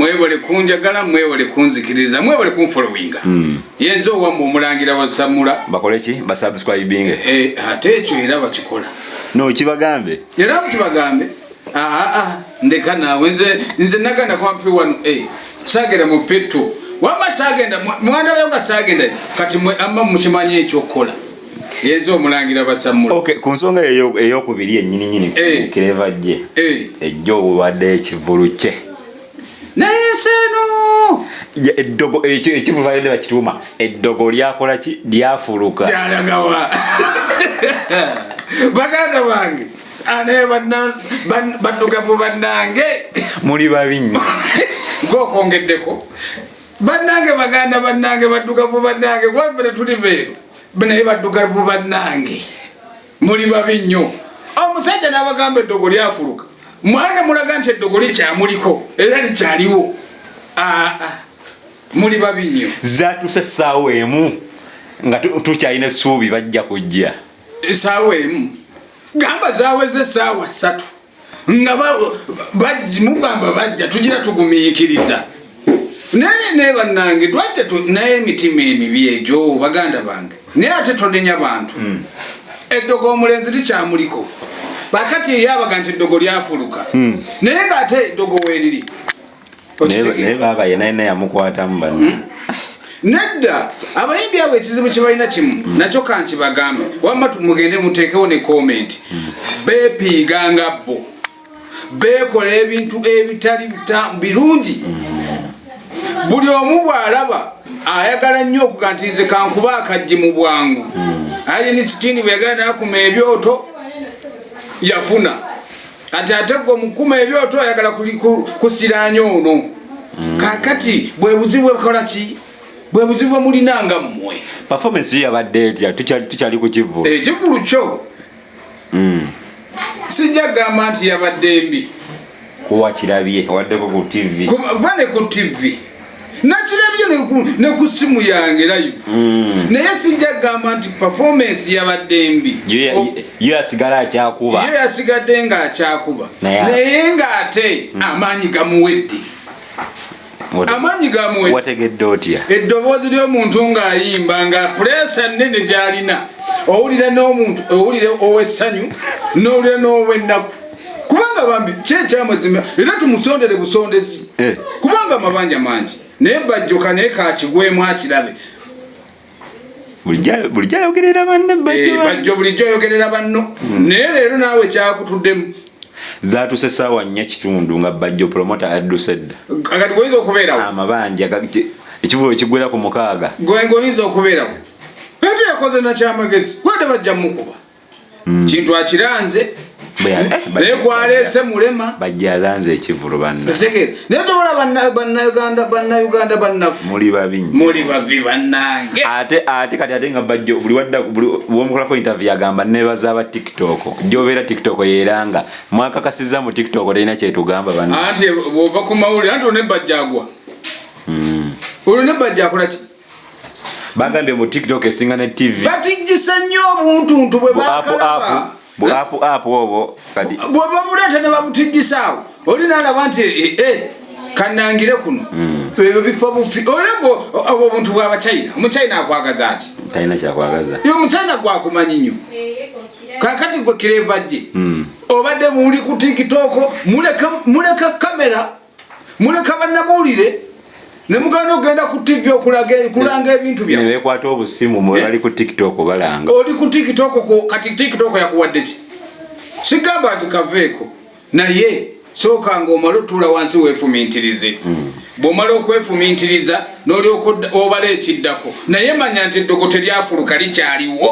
mwebale kunjagala mwebale kunzikiriza mwebale kunfollowinga yenzo wa mumulangira basamula bakoleki basubscribing ate ekyo era bakikola no kibagambe ndeka nawe nze naganda kwampi wano sagenda mu petto wama sagenda mwana wange sagenda kati mwe amma mukimanyi ekyokola yenzo omulangira basamula okay ku nsonga eyokubiri ennyini kireva gye ejjo wadde ekivulu kye naye seno ya eddogo ekivulu bayende bakituuma eddogo lyakola ki lyafuluka lyalagawa baganda bange ane bandugavu bannange muli babi nnyo gokongeddeko bannange baganda bannange baddugavu bannange gwambere tuli beero naye baddugavu bannange muli babi nnyo omusajja n'abagamba eddogo lyafuluka mwana mulaga nti eddogo likyamuliko era likyaliwo muli babi nnyo zatuse essaawa emu nga tukyalina essuubi bajja kujja essaawa emu gamba zaweze essaawa 3 nga mugamba bajja tugira tugumiikiriza naye bannange twajja naye emitima emibi egyo baganda bange naye ate tonenya bantu eddogo omulenzi likyamuliko bakati yabaga nti eddogo lyafuluka naye ng'ate eddogo weeriri naye baba yenayina yamukwatamu banna nedda abayimbi abo ekizibu kyebalina kimu nakyo kankibagambe wamma mugende muteekewo ne comment beepiiganga bo beekola ebintu ebitali birungi buli omu bw'alaba ayagala nnyo okugantiize kankuba akajji mu bwangu alini sikini bwe yagala nakuma ebyoto yafuna ate gwe mukuma ebyoto ayagala kusiranya ono kakati bwe buzibu bwekola ki bwe buzibu mulinanga mmwe performance yabadde etya tukyali ku kivulu ekivulu kyo sijja gamba nti yabadde mbi kuwakirabye waddeko ku tv vane ku tv nakirabye ne ku simu yange live naye sijja gamba nti performance yabadde mbi yo yasigala akyakuba yo yasigadde nga akyakuba naye ng'ate amaanyi gamuwedde amanyi gamuwe wategedde otya eddoboozi ly'omuntu ng'ayimba nga pulesa nnene gy'alina owulira n'omuntu owulira ow'essanyu n'owulira n'ow'ennaku kubanga bambi kyekyamazima era tumusondere busondezi kubanga amabanja mangi naye bajjoka naye kakigwemu akirabe bulijjo ayogerera banne bajjo bulijjo ayogerera banno naye leero naawe kyakutuddemu zatuse essaawa 4:00 nga bajjo promota adduse dda kati goyinza okubeerawo amabanja ekivulu ekigwera ku 6 goyinza okubeerawo eto yakoze nakyamagezi gwede bajja mukuba kintu akiranze naye gwaleese mulema bajja alanze ekivulu banna naye tobola bannayuganda bannaffe muli babi bannange ate kati nga bajjo buli wadda bwomukolako interview agamba nebaza aba tiktok gyobeera tiktok yeeranga mwakakasiza mu tiktok talina kyetugamba banna anti bwova ku mawulire anti olwo nebajja agwa olwo nebajja akolaki bagambye mu tiktok esinga ne tv batigisa nnyo obuntuntu bwe bakalaba apu obwo kati bwe babuleeta ne babutiggisaawo oli naalaba nti kannangire kuno ebyo bifo bufi olego obwo obuntu bw'abachina omuchina akwagaza ati talina kyakwagaza yo omuchina gwakumanyi nnyo kakati gwe kireva gye obadde muli ku tiktok muleka kamera muleka bannamawulire ne muganda ogenda ku tv kulanga ebintu byawe ne bekwata obusimu mwe bali ku tiktok balanga oli ku tiktok kati tiktok yakuwadde ki sigamba nti kaveeko naye sooka ng'omala otuula wansi weefumintirize bw'omala okwefumintiriza n'olyoka obala ekiddako naye manya nti eddogo teryafuluka likyaliwo